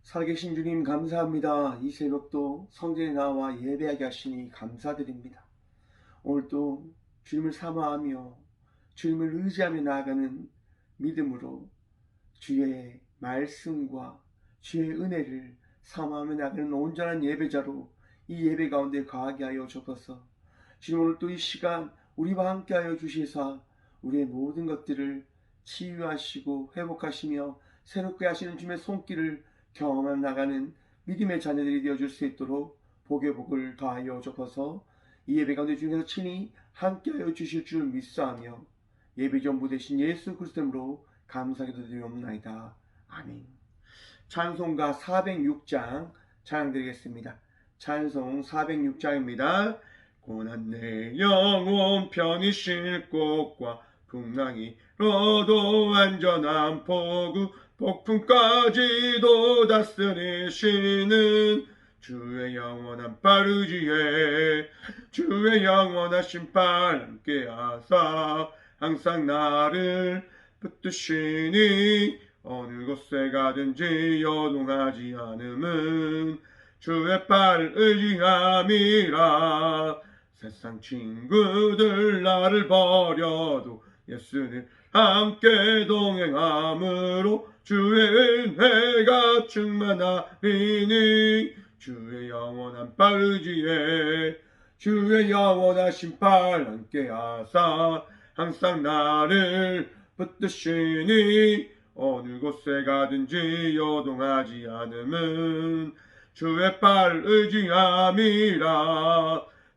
살아계신 주님 감사합니다. 이 새벽도 성전에 나와 예배하게 하시니 감사드립니다. 오늘도 주님을 사모하며 주님을 의지하며 나아가는 믿음으로 주의 말씀과 주의 은혜를 사모하며 나아가는 온전한 예배자로 이 예배 가운데 거하게 하여 주옵소서. 주님, 오늘 또 이 시간 우리와 함께 하여 주시사 우리의 모든 것들을 치유하시고 회복하시며 새롭게 하시는 주님의 손길을 경험해 나가는 믿음의 자녀들이 되어줄 수 있도록 복의 복을 더하여 주옵소서. 이 예배 가운데 주님께서 친히 함께하여 주실 줄 믿사하며 예배 전부 되신 예수 그리스도로 감사기도 드리옵나이다. 아멘. 찬송가 406장 찬양드리겠습니다. 찬송 406장입니다. 고난 내 영혼 편히 쉴 곳과 풍랑이로도 안전한 포구 폭풍까지도 다스리시는 주의 영원한 빠르지에 주의 영원한 신발 함께 하사 항상 나를 붙드시니 어느 곳에 가든지 요동하지 않음은 주의 팔 의지함이라. 세상 친구들 나를 버려도 예수는 함께 동행함으로 주의 은혜가 충만하리니 주의 영원한 팔 의지에 주의 영원한 신발 함께 하사 항상 나를 붙드시니 어느 곳에 가든지 요동하지 않음은 주의 팔 의지함이라.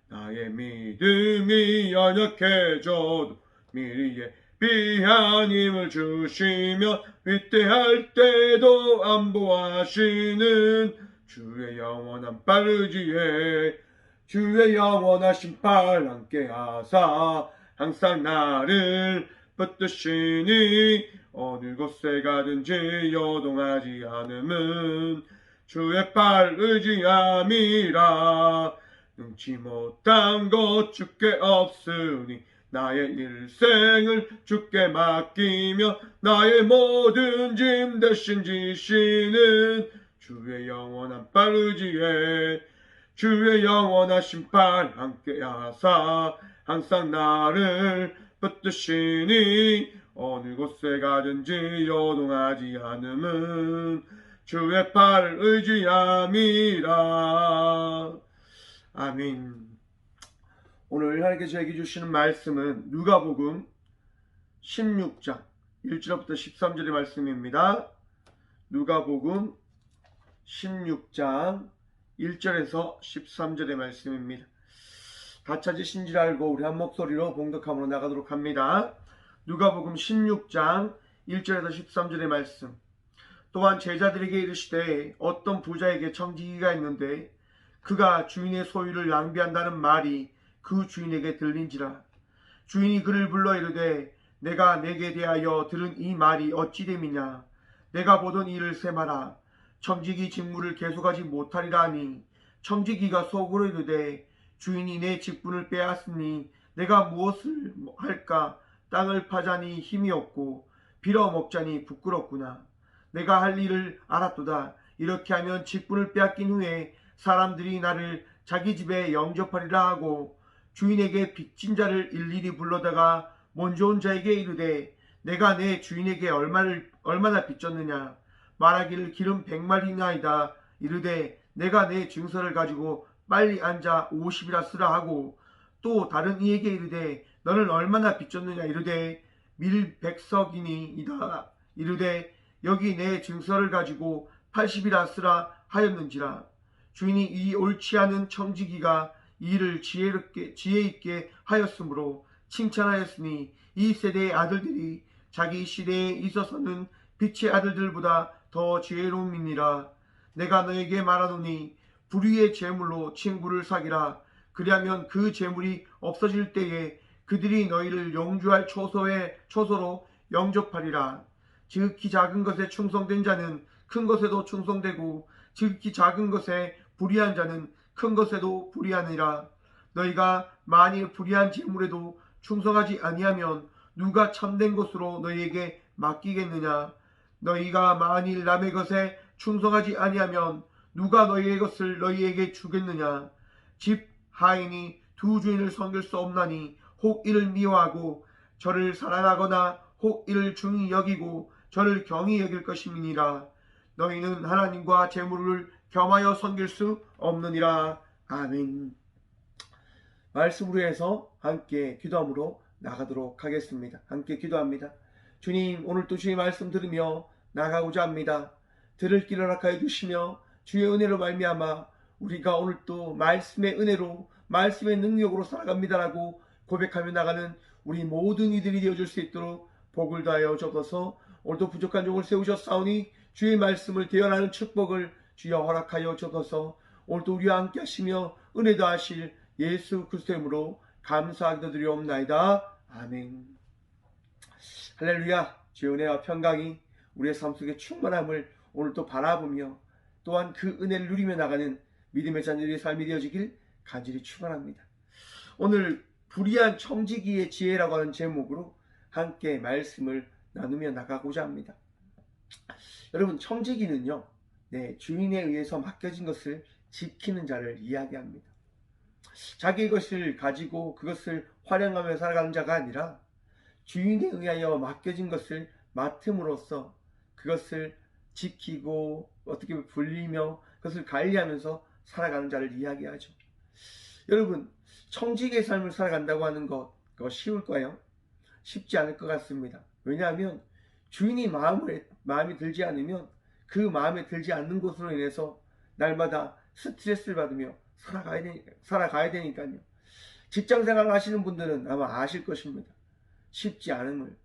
나의 믿음이 연약해져도 미리 예비한 힘을 주시며 위태할 때도 안보하시는 주의 영원한 팔 의지에 주의 영원한 신발 함께 하사 항상 나를 붙드시니 어느 곳에 가든지 요동하지 않음은 주의 팔 의지함이라. 능치 못한 것 주께 없으니 나의 일생을 주께 맡기며 나의 모든 짐 대신 지시는 주의 영원한 팔 의지에 주의 영원한 신발 함께 하사 항상 나를 붙드시니 어느 곳에 가든지 요동하지 않음은 주의 팔 의지함이라. 아멘. 오늘 하나님께서 저에게 주시는 말씀은 누가복음 16장 1절부터 13절의 말씀입니다. 누가복음 16장 1절에서 13절의 말씀입니다. 다 찾으신 줄 알고 우리 한 목소리로 봉독함으로 나가도록 합니다. 누가복음 16장 1절에서 13절의 말씀. 또한 제자들에게 이르시되 어떤 부자에게 청지기가 있는데 그가 주인의 소유를 낭비한다는 말이 그 주인에게 들린지라. 주인이 그를 불러 이르되 내가 내게 대하여 들은 이 말이 어찌 됨이냐. 내가 보던 일을 세마라. 청지기 직무를 계속하지 못하리라 하니 청지기가 속으로 이르되 주인이 내 직분을 빼앗으니 내가 무엇을 할까. 땅을 파자니 힘이 없고 빌어먹자니 부끄럽구나. 내가 할 일을 알았도다. 이렇게 하면 직분을 빼앗긴 후에 사람들이 나를 자기 집에 영접하리라 하고 주인에게 빚진 자를 일일이 불러다가 먼저 온 자에게 이르되 내가 내 주인에게 얼마나 빚졌느냐. 말하기를 기름 100마리나이다. 이르되 내가 내 증서를 가지고 빨리 앉아 50이라 쓰라 하고 또 다른 이에게 이르되 너는 얼마나 빚졌느냐. 이르되 밀 100석이니이다. 이르되 여기 내 증서를 가지고 80이라 쓰라 하였는지라. 주인이 이 옳지 않은 청지기가 이 일을 지혜 있게 하였으므로 칭찬하였으니 이 세대의 아들들이 자기 시대에 있어서는 빛의 아들들보다 더 지혜로움이니라. 내가 너에게 말하노니 불의의 재물로 친구를 사기라. 그리하면 그 재물이 없어질 때에 그들이 너희를 영주할 초소로 영접하리라. 지극히 작은 것에 충성된 자는 큰 것에도 충성되고 지극히 작은 것에 불의한 자는 큰 것에도 불의하니라. 너희가 만일 불의한 재물에도 충성하지 아니하면 누가 참된 것으로 너희에게 맡기겠느냐. 너희가 만일 남의 것에 충성하지 아니하면 누가 너희의 것을 너희에게 주겠느냐. 집 하인이 두 주인을 섬길 수 없나니 혹 이를 미워하고 저를 사랑하거나 혹 이를 중히 여기고 저를 경히 여길 것임이니라. 너희는 하나님과 재물을 겸하여 섬길 수 없느니라. 아멘. 말씀으로 해서 함께 기도함으로 나가도록 하겠습니다. 함께 기도합니다. 주님, 오늘도 주의 말씀 들으며 나가고자 합니다. 들을 길을 허락하여 주시며 주의 은혜로 말미암아 우리가 오늘도 말씀의 은혜로 말씀의 능력으로 살아갑니다라고 고백하며 나가는 우리 모든 이들이 되어줄 수 있도록 복을 다하여 주옵소서. 오늘도 부족한 종을 세우셨사오니 주의 말씀을 대언하는 축복을 주여 허락하여 주옵소서. 오늘도 우리와 함께 하시며 은혜 더하실 예수 그리스도의 이름으로 감사하기도 드리옵나이다. 아멘. 할렐루야. 주의 은혜와 평강이 우리의 삶 속에 충만함을 오늘도 바라보며 또한 그 은혜를 누리며 나가는 믿음의 자녀들의 삶이 되어지길 간절히 축원합니다. 오늘 불의한 청지기의 지혜라고 하는 제목으로 함께 말씀을 나누며 나가고자 합니다. 여러분, 청지기는요, 주인에 의해서 맡겨진 것을 지키는 자를 이야기합니다. 자기의 것을 가지고 그것을 활용하며 살아가는 자가 아니라 주인에 의하여 맡겨진 것을 맡음으로써 그것을 지키고 어떻게 불리며 그것을 관리하면서 살아가는 자를 이야기하죠. 여러분, 청지기의 삶을 살아간다고 하는 것, 그거 쉬울까요? 쉽지 않을 것 같습니다. 왜냐하면 주인이 마음이 들지 않으면 그 마음에 들지 않는 것으로 인해서 날마다 스트레스를 받으며 살아가야 되니까요. 직장생활을 하시는 분들은 아마 아실 것입니다. 쉽지 않음을,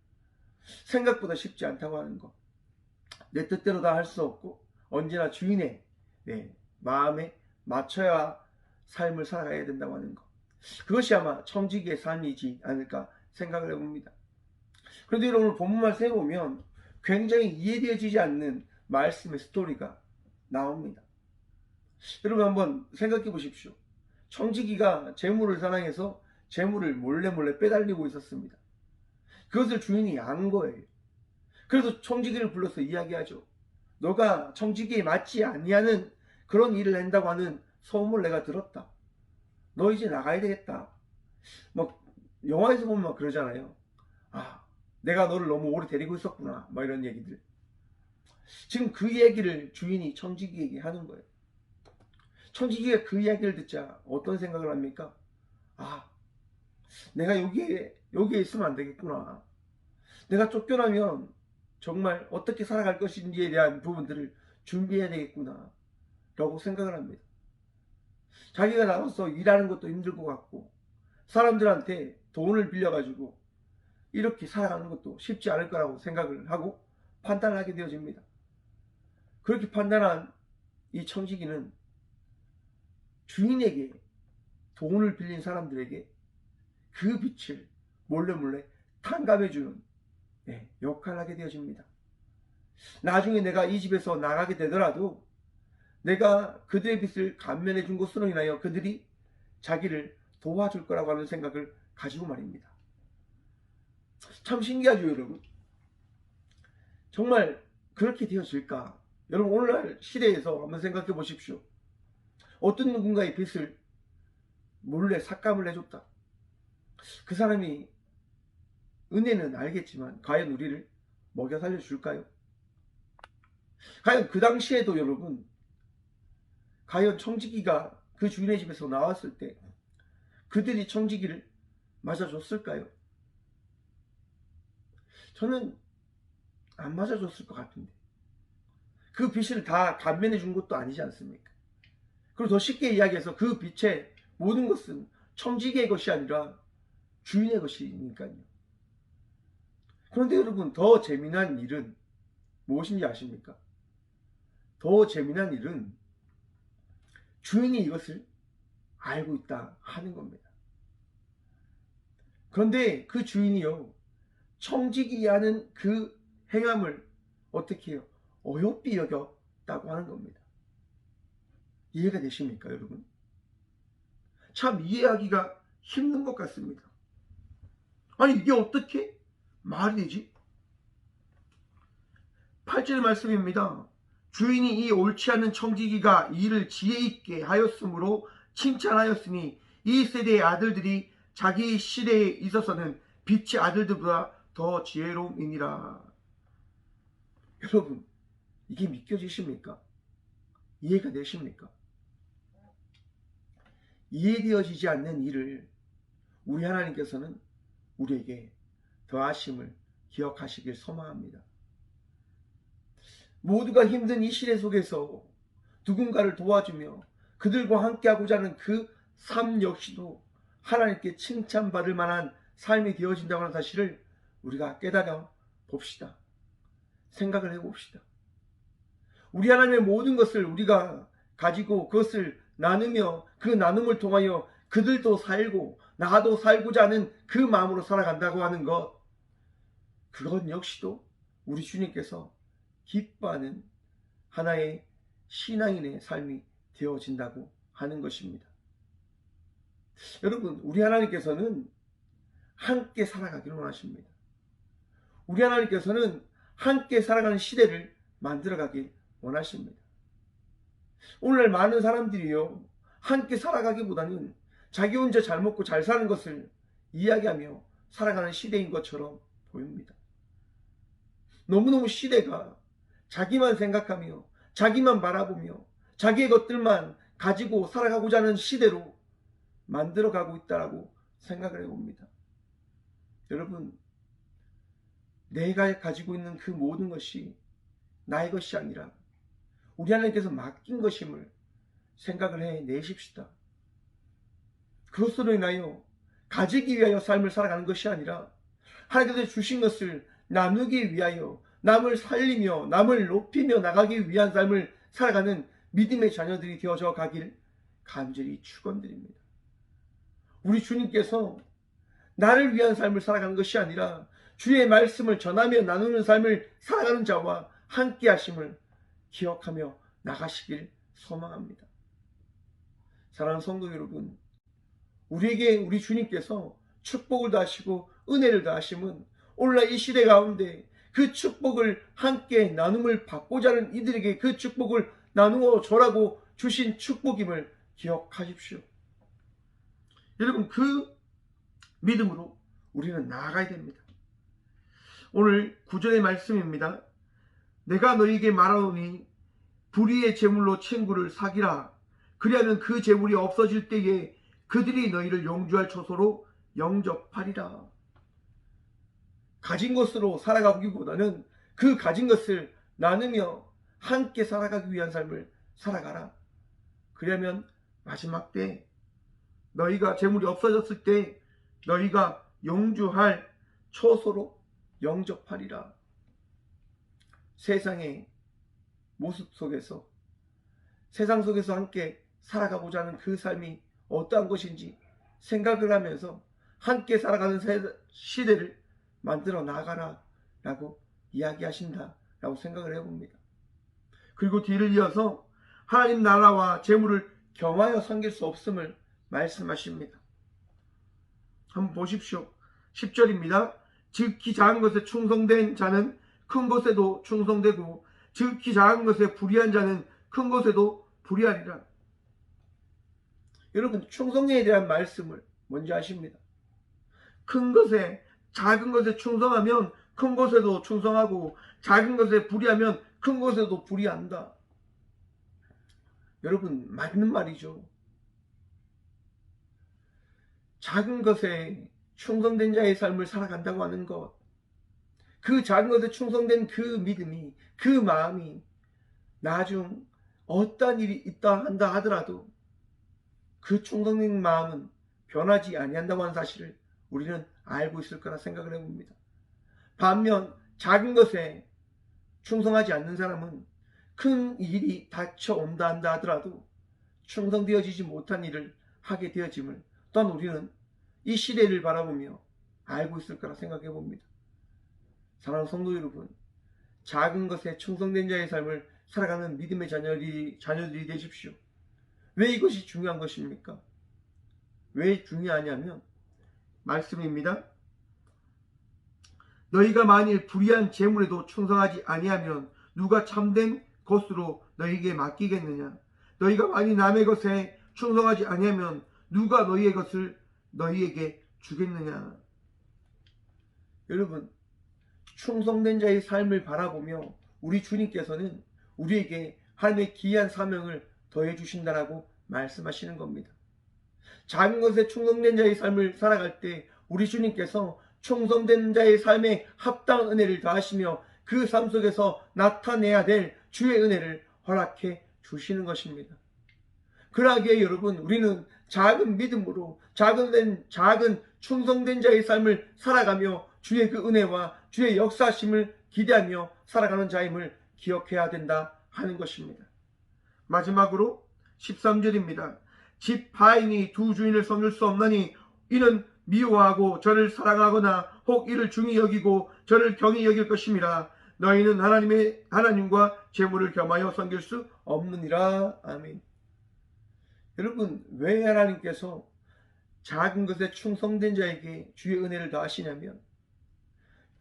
생각보다 쉽지 않다고 하는 것, 내 뜻대로 다 할 수 없고 언제나 주인의 마음에 맞춰야 삶을 살아가야 된다고 하는 것, 그것이 아마 청지기의 삶이지 않을까 생각을 해봅니다. 그런데 오늘 본문 말씀에 보면 굉장히 이해되어지지 않는 말씀의 스토리가 나옵니다. 여러분, 한번 생각해 보십시오. 청지기가 재물을 사랑해서 재물을 몰래 빼달리고 있었습니다. 그것을 주인이 안 거예요. 그래서 청지기를 불러서 이야기하죠. 너가 청지기에 맞지 아니하는 그런 일을 한다고 하는 소문을 내가 들었다. 너 이제 나가야 되겠다. 막 영화에서 보면 막 그러잖아요. 아, 내가 너를 너무 오래 데리고 있었구나. 막 이런 얘기들. 지금 그 얘기를 주인이 청지기에게 하는 거예요. 청지기가 그 이야기를 듣자 어떤 생각을 합니까? 아, 내가 여기에 있으면 안 되겠구나. 내가 쫓겨나면 정말 어떻게 살아갈 것인지에 대한 부분들을 준비해야 되겠구나 라고 생각을 합니다. 자기가 나가서 일하는 것도 힘들 것 같고 사람들한테 돈을 빌려가지고 이렇게 살아가는 것도 쉽지 않을 거라고 생각을 하고 판단을 하게 되어집니다. 그렇게 판단한 이 청지기는 주인에게 돈을 빌린 사람들에게 그 빛을 몰래 탕감해주는 역할을 하게 되어집니다. 나중에 내가 이 집에서 나가게 되더라도 내가 그들의 빚을 감면해 준 것으로 인하여 그들이 자기를 도와줄 거라고 하는 생각을 가지고 말입니다. 참 신기하죠, 여러분. 정말 그렇게 되어질까? 여러분, 오늘날 시대에서 한번 생각해 보십시오. 어떤 누군가의 빚을 몰래 삭감을 해줬다. 그 사람이 은혜는 알겠지만 과연 우리를 먹여 살려줄까요? 과연 그 당시에도 여러분, 과연 청지기가 그 주인의 집에서 나왔을 때 그들이 청지기를 맞아줬을까요? 저는 안 맞아줬을 것 같은데. 그 빚을 다 감면해 준 것도 아니지 않습니까? 그리고 더 쉽게 이야기해서 그 빚의 모든 것은 청지기의 것이 아니라 주인의 것이니까요. 그런데 여러분, 더 재미난 일은 무엇인지 아십니까? 더 재미난 일은 주인이 이것을 알고 있다 하는 겁니다. 그런데 그 주인이요, 청지기 하는 그 행함을 어떻게 해요? 어여삐 여겼다고 하는 겁니다. 이해가 되십니까, 여러분? 참 이해하기가 힘든 것 같습니다. 아니, 이게 어떻게 말이 되지? 8절의 말씀입니다. 주인이 이 옳지 않은 청지기가 이를 지혜 있게 하였으므로 칭찬하였으니 이 세대의 아들들이 자기 시대에 있어서는 빛의 아들들보다 더 지혜로움이니라. 여러분, 이게 믿겨지십니까? 이해가 되십니까? 이해되어지지 않는 일을 우리 하나님께서는 우리에게 더하심을 기억하시길 소망합니다. 모두가 힘든 이 시대 속에서 누군가를 도와주며 그들과 함께하고자 하는 그 삶 역시도 하나님께 칭찬받을 만한 삶이 되어진다고 하는 사실을 우리가 깨달아 봅시다. 생각을 해봅시다. 우리 하나님의 모든 것을 우리가 가지고 그것을 나누며 그 나눔을 통하여 그들도 살고 나도 살고자 하는 그 마음으로 살아간다고 하는 것, 그것 역시도 우리 주님께서 기뻐하는 하나의 신앙인의 삶이 되어진다고 하는 것입니다. 여러분, 우리 하나님께서는 함께 살아가기를 원하십니다. 우리 하나님께서는 함께 살아가는 시대를 만들어가길 원하십니다. 오늘날 많은 사람들이요, 함께 살아가기보다는 자기 혼자 잘 먹고 잘 사는 것을 이야기하며 살아가는 시대인 것처럼 보입니다. 너무너무 시대가 자기만 생각하며 자기만 바라보며 자기의 것들만 가지고 살아가고자 하는 시대로 만들어가고 있다라고 생각을 해봅니다. 여러분, 내가 가지고 있는 그 모든 것이 나의 것이 아니라 우리 하나님께서 맡긴 것임을 생각을 해내십시다. 그것으로 인하여 가지기 위하여 삶을 살아가는 것이 아니라 하나님께서 주신 것을 나누기 위하여 남을 살리며 남을 높이며 나가기 위한 삶을 살아가는 믿음의 자녀들이 되어져 가길 간절히 축원드립니다. 우리 주님께서 나를 위한 삶을 살아가는 것이 아니라 주의 말씀을 전하며 나누는 삶을 살아가는 자와 함께 하심을 기억하며 나가시길 소망합니다. 사랑하는 성도 여러분, 우리에게 우리 주님께서 축복을 더하시고 은혜를 더하심은 오늘날 이 시대 가운데 그 축복을 함께 나눔을 받고자 하는 이들에게 그 축복을 나누어 줘라고 주신 축복임을 기억하십시오. 여러분, 그 믿음으로 우리는 나아가야 됩니다. 오늘 9절의 말씀입니다. 내가 너희에게 말하노니 불의의 제물로 친구를 사귀라. 그리하면 그 제물이 없어질 때에 그들이 너희를 영주할 초소로 영접하리라. 가진 것으로 살아가기보다는 그 가진 것을 나누며 함께 살아가기 위한 삶을 살아가라. 그러면 마지막 때 너희가 재물이 없어졌을 때 너희가 영주할 초소로 영접하리라. 세상의 모습 속에서 세상 속에서 함께 살아가고자 하는 그 삶이 어떠한 것인지 생각을 하면서 함께 살아가는 시대를 만들어 나가라 라고 이야기하신다 라고 생각을 해봅니다. 그리고 뒤를 이어서 하나님 나라와 재물을 겸하여 섬길 수 없음을 말씀하십니다. 한번 보십시오. 10절입니다. 지극히 작은 것에 충성된 자는 큰 것에도 충성되고 지극히 작은 것에 불의한 자는 큰 것에도 불의하리라. 여러분, 충성에 대한 말씀을 먼저 하십니다. 큰 것에 작은 것에 충성하면 큰 것에도 충성하고 작은 것에 불의하면 큰 것에도 불의한다. 여러분, 맞는 말이죠. 작은 것에 충성된 자의 삶을 살아간다고 하는 것, 그 작은 것에 충성된 그 믿음이, 그 마음이 나중 어떠한 일이 있다 한다 하더라도 그 충성된 마음은 변하지 아니한다고 하는 사실을 우리는 알고 있을 거라 생각을 해봅니다. 반면 작은 것에 충성하지 않는 사람은 큰 일이 닥쳐온다 한다 하더라도 충성되어지지 못한 일을 하게 되어짐을 또한 우리는 이 시대를 바라보며 알고 있을 거라 생각해 봅니다. 사랑하는 성도 여러분, 작은 것에 충성된 자의 삶을 살아가는 믿음의 자녀들이 되십시오. 왜 이것이 중요한 것입니까? 왜 중요하냐면 말씀입니다. 너희가 만일 불의한 재물에도 충성하지 아니하면 누가 참된 것으로 너희에게 맡기겠느냐? 너희가 만일 남의 것에 충성하지 아니하면 누가 너희의 것을 너희에게 주겠느냐? 여러분, 충성된 자의 삶을 바라보며 우리 주님께서는 우리에게 하나님의 귀한 사명을 더해 주신다라고 말씀하시는 겁니다. 작은 것에 충성된 자의 삶을 살아갈 때 우리 주님께서 충성된 자의 삶에 합당한 은혜를 더하시며 그 삶 속에서 나타내야 될 주의 은혜를 허락해 주시는 것입니다. 그러기에 여러분, 우리는 작은 믿음으로 작은 충성된 자의 삶을 살아가며 주의 그 은혜와 주의 역사심을 기대하며 살아가는 자임을 기억해야 된다 하는 것입니다. 마지막으로 13절입니다. 집 바인이 두 주인을 섬길 수 없나니 이는 미워하고 저를 사랑하거나 혹 이를 중히 여기고 저를 경히 여길 것임이라. 너희는 하나님과 재물을 겸하여 섬길 수 없느니라. 아멘. 여러분, 왜 하나님께서 작은 것에 충성된 자에게 주의 은혜를 더하시냐면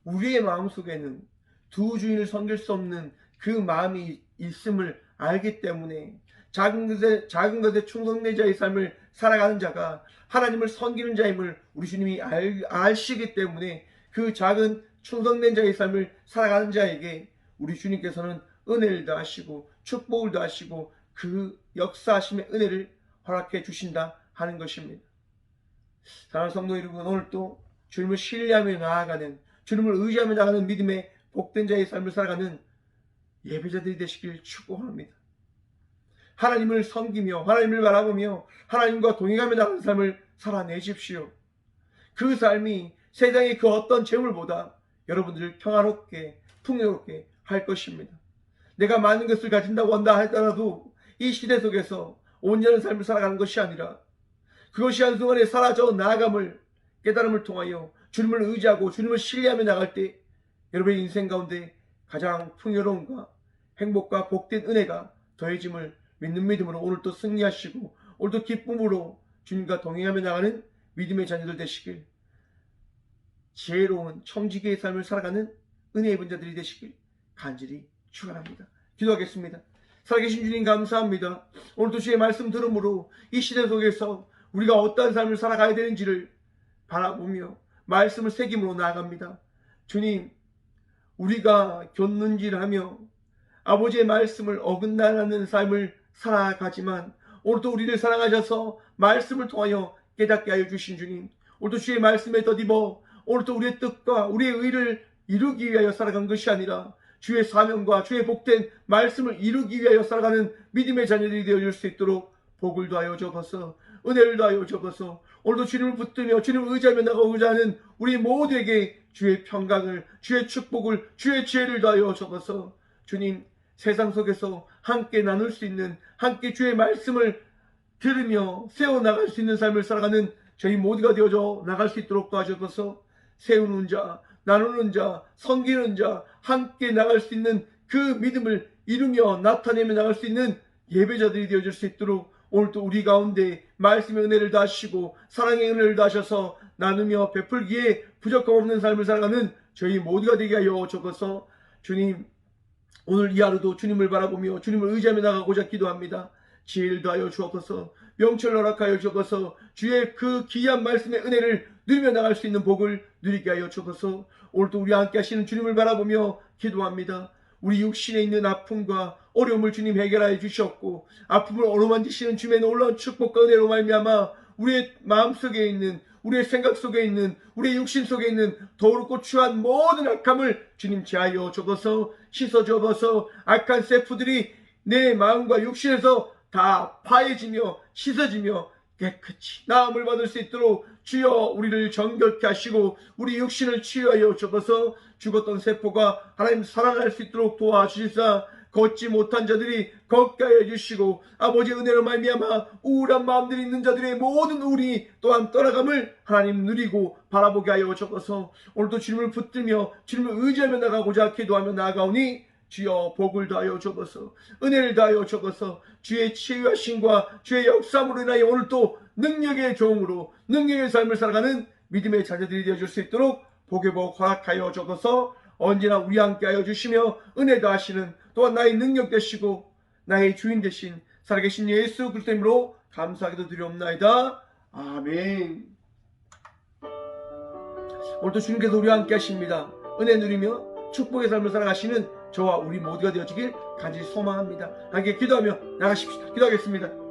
우리의 마음속에는 두 주인을 섬길 수 없는 그 마음이 있음을 알기 때문에 작은 것에 충성된 자의 삶을 살아가는 자가 하나님을 섬기는 자임을 우리 주님이 아시기 때문에 그 작은 충성된 자의 삶을 살아가는 자에게 우리 주님께서는 은혜를 더하시고 축복을 더하시고 그 역사하심의 은혜를 허락해 주신다 하는 것입니다. 사랑하는 성도 여러분, 오늘 또 주님을 신뢰하며 나아가는, 주님을 의지하며 나아가는 믿음의 복된 자의 삶을 살아가는 예배자들이 되시길 축복합니다. 하나님을 섬기며 하나님을 바라보며 하나님과 동행하며 나가는 삶을 살아내십시오. 그 삶이 세상의 그 어떤 재물보다 여러분들을 평화롭게 풍요롭게 할 것입니다. 내가 많은 것을 가진다고 한다 하더라도 이 시대 속에서 온전한 삶을 살아가는 것이 아니라 그것이 한순간에 사라져 나아감을 깨달음을 통하여 주님을 의지하고 주님을 신뢰하며 나갈 때 여러분의 인생 가운데 가장 풍요로움과 행복과 복된 은혜가 더해짐을 믿는 믿음으로 오늘도 승리하시고 오늘도 기쁨으로 주님과 동행하며 나가는 믿음의 자녀들 되시길, 지혜로운 청지기의 삶을 살아가는 은혜 입은 자들이 되시길 간절히 축원합니다. 기도하겠습니다. 살아계신 주님 감사합니다. 오늘도 주의 말씀 들음으로 이 시대 속에서 우리가 어떠한 삶을 살아가야 되는지를 바라보며 말씀을 새김으로 나아갑니다. 주님, 우리가 곁눈질하며 아버지의 말씀을 어긋나는 삶을 살아가지만 오늘도 우리를 사랑하셔서 말씀을 통하여 깨닫게 하여 주신 주님, 오늘도 주의 말씀에 덧입어 오늘도 우리의 뜻과 우리의 의를 이루기 위하여 살아간 것이 아니라 주의 사명과 주의 복된 말씀을 이루기 위하여 살아가는 믿음의 자녀들이 되어줄 수 있도록 복을 더하여 주옵소서, 은혜를 더하여 주옵소서. 오늘도 주님을 붙들며 주님을 의지하며 나가고자 하는 우리 모두에게 주의 평강을, 주의 축복을, 주의 지혜를 더하여 주옵소서. 주님, 세상 속에서 함께 나눌 수 있는, 함께 주의 말씀을 들으며 세워나갈 수 있는 삶을 살아가는 저희 모두가 되어져 나갈 수 있도록 도와주셔서 세우는 자, 나누는 자, 섬기는 자, 함께 나갈 수 있는 그 믿음을 이루며 나타내며 나갈 수 있는 예배자들이 되어줄 수 있도록 오늘도 우리 가운데 말씀의 은혜를 다하시고 사랑의 은혜를 다하셔서 나누며 베풀기에 부족함 없는 삶을 살아가는 저희 모두가 되게 하여 주옵소서. 주님, 오늘 이 하루도 주님을 바라보며 주님을 의지하며 나가고자 기도합니다. 지혜를 더하여 주옵소서, 명철을 허락하여 주옵소서, 주의 그 귀한 말씀의 은혜를 누리며 나갈 수 있는 복을 누리게 하여 주옵소서. 오늘도 우리 함께 하시는 주님을 바라보며 기도합니다. 우리 육신에 있는 아픔과 어려움을 주님 해결하여 주셨고 아픔을 어루만지시는 주님의 놀라운 축복과 은혜로 말미암아 우리의 마음속에 있는, 우리의 생각 속에 있는, 우리의 육신 속에 있는 더럽고 추한 모든 악함을 주님 제하여 주옵소서, 씻어 주옵소서. 악한 세포들이 내 마음과 육신에서 다 파해지며 씻어지며 깨끗이 나음을 받을 수 있도록 주여 우리를 정결케 하시고 우리 육신을 치유하여 주옵소서. 죽었던 세포가 하나님 살아날 수 있도록 도와주시사 걷지 못한 자들이 걷게 하여 주시고 아버지의 은혜로 말미암아 우울한 마음들이 있는 자들의 모든 우울이 또한 떠나감을 하나님 누리고 바라보게 하여 주옵소서. 오늘도 주님을 붙들며 주님을 의지하며 나가고자 기도하며 나아가오니 주여 복을 다하여 주옵소서, 은혜를 다하여 주옵소서. 주의 치유하심과 주의 역사함으로 인하여 오늘 또 능력의 종으로 능력의 삶을 살아가는 믿음의 자녀들이 되어줄 수 있도록 복의 복 허락하여 주옵소서. 언제나 우리 함께 하여 주시며 은혜 다하시는 또한 나의 능력 되시고 나의 주인 되신 살아계신 예수 그리스도 이름으로 감사하기도 드리옵나이다. 아멘. 오늘도 주님께서 우리와 함께 하십니다. 은혜 누리며 축복의 삶을 살아가시는 저와 우리 모두가 되어지길 간절히 소망합니다. 함께 기도하며 나가십시다. 기도하겠습니다.